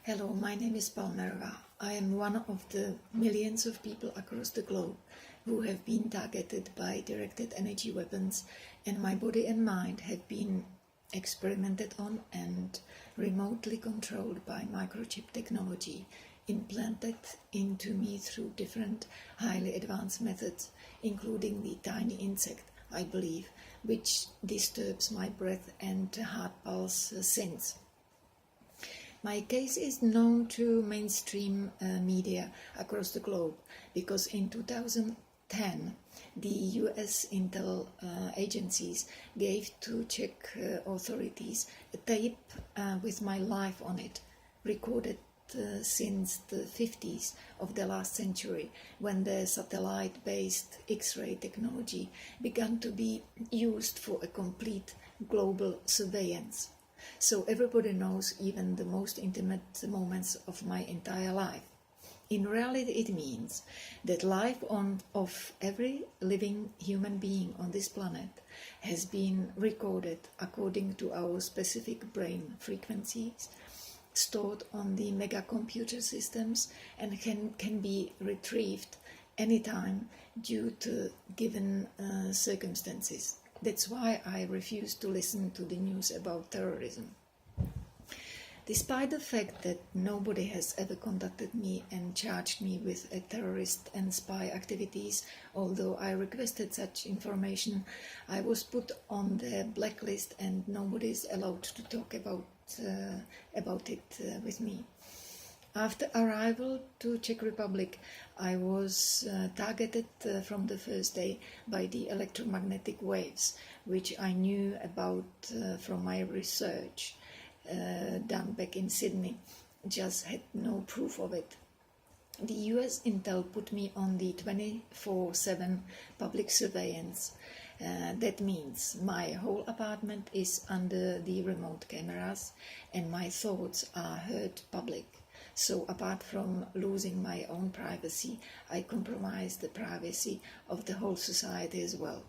Hello, my name is Palmerova. I am one of the millions of people across the globe who have been targeted by directed energy weapons, and my body and mind have been experimented on and remotely controlled by microchip technology implanted into me through different highly advanced methods, including the tiny insect, I believe, which disturbs my breath and heart pulse since. My case is known to mainstream media across the globe because in 2010 the US intel agencies gave to Czech authorities a tape with my life on it, recorded since the 50s of the last century, when the satellite-based X-ray technology began to be used for a complete global surveillance. So everybody knows even the most intimate moments of my entire life. In reality, it means that life of every living human being on this planet has been recorded according to our specific brain frequencies, stored on the megacomputer systems, and can be retrieved anytime due to given circumstances. That's why I refuse to listen to the news about terrorism. Despite the fact that nobody has ever contacted me and charged me with a terrorist and spy activities, although I requested such information, I was put on the blacklist and nobody is allowed to talk about it with me. After arrival to Czech Republic, I was targeted from the first day by the electromagnetic waves, which I knew about from my research done back in Sydney, just had no proof of it. The US intel put me on the 24/7 public surveillance. That means my whole apartment is under the remote cameras and my thoughts are heard public. So apart from losing my own privacy, I compromise the privacy of the whole society as well.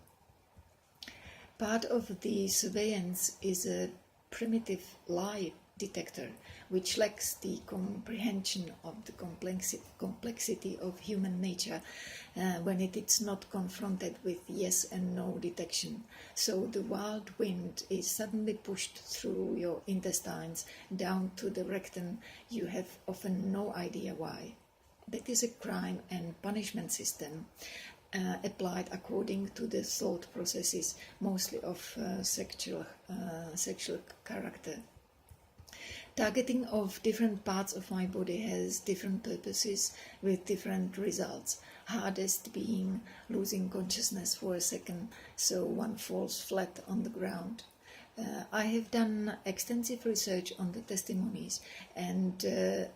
Part of the surveillance is a primitive lie detector, which lacks the comprehension of the complexity of human nature when it is not confronted with yes and no detection. So the wild wind is suddenly pushed through your intestines down to the rectum. You have often no idea why. That is a crime and punishment system applied according to the thought processes, mostly of sexual character. Targeting of different parts of my body has different purposes with different results, hardest being losing consciousness for a second, so one falls flat on the ground. I have done extensive research on the testimonies and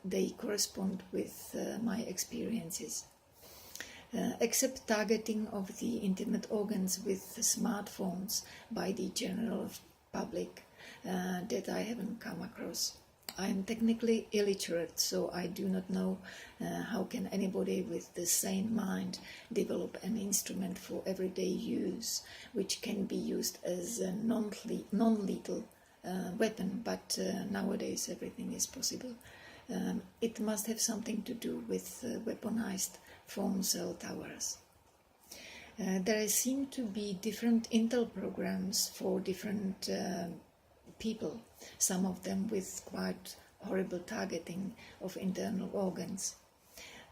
they correspond with my experiences. Except targeting of the intimate organs with smartphones by the general public, that I haven't come across. I am technically illiterate, so I do not know how can anybody with the sane mind develop an instrument for everyday use, which can be used as a non-lethal weapon, but nowadays everything is possible. It must have something to do with weaponized phone cell towers. There seem to be different intel programs for different people, some of them with quite horrible targeting of internal organs.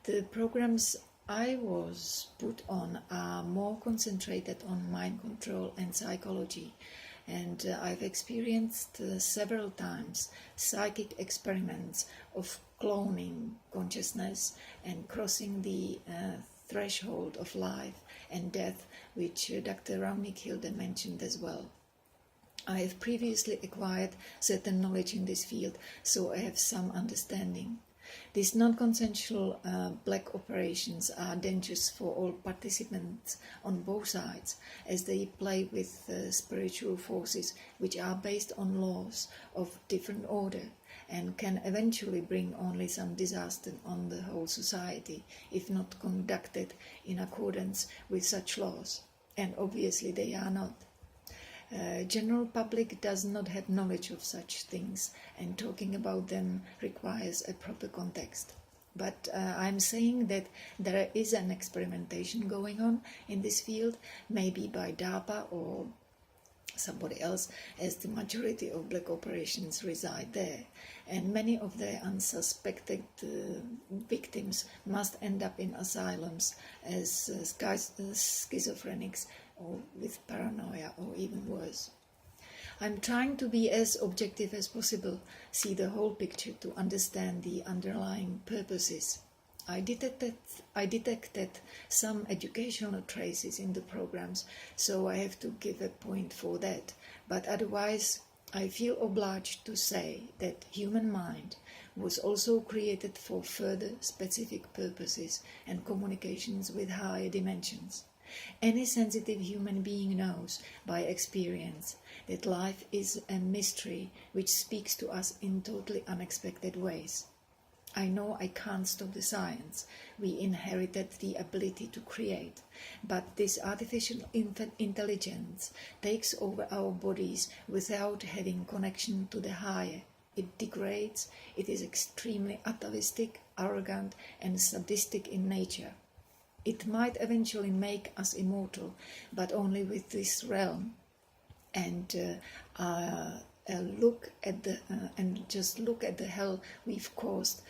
The programs I was put on are more concentrated on mind control and psychology, and I've experienced several times psychic experiments of cloning consciousness and crossing the threshold of life and death, which Dr. Raunic-Hilde mentioned as well. I have previously acquired certain knowledge in this field, so I have some understanding. These non-consensual black operations are dangerous for all participants on both sides, as they play with spiritual forces which are based on laws of different order and can eventually bring only some disaster on the whole society if not conducted in accordance with such laws. And obviously they are not. General public does not have knowledge of such things, and talking about them requires a proper context. But I'm saying that there is an experimentation going on in this field, maybe by DARPA or somebody else, as the majority of black operations reside there, and many of their unsuspected victims must end up in asylums as schizophrenics or with paranoia or even worse. I'm trying to be as objective as possible, see the whole picture to understand the underlying purposes. I detected some educational traces in the programs, so I have to give a point for that. But otherwise, I feel obliged to say that human mind was also created for further specific purposes and communications with higher dimensions. Any sensitive human being knows by experience that life is a mystery which speaks to us in totally unexpected ways. I know I can't stop the science. We inherited the ability to create, but this artificial intelligence takes over our bodies without having connection to the higher. It degrades, it is extremely atavistic, arrogant and sadistic in nature. It might eventually make us immortal, but only with this realm. And look at the hell we've caused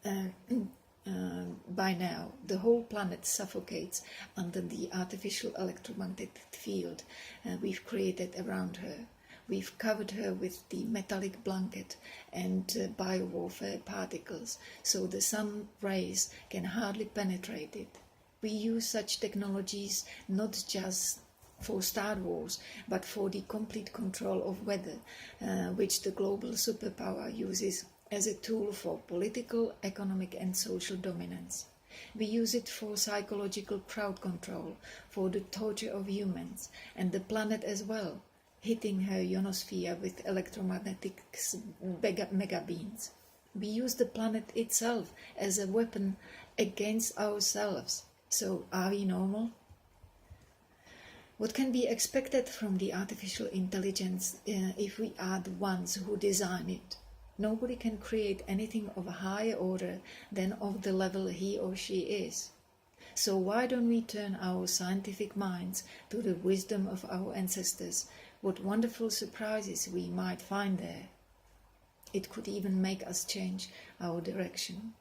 by now. The whole planet suffocates under the artificial electromagnetic field we've created around her. We've covered her with the metallic blanket and biowarfare particles, so the sun rays can hardly penetrate it. We use such technologies not just for Star Wars, but for the complete control of weather, which the global superpower uses as a tool for political, economic and social dominance. We use it for psychological crowd control, for the torture of humans, and the planet as well, hitting her ionosphere with electromagnetic megabeams. We use the planet itself as a weapon against ourselves. So, are we normal? What can be expected from the artificial intelligence if we are the ones who design it? Nobody can create anything of a higher order than of the level he or she is. So why don't we turn our scientific minds to the wisdom of our ancestors? What wonderful surprises we might find there. It could even make us change our direction.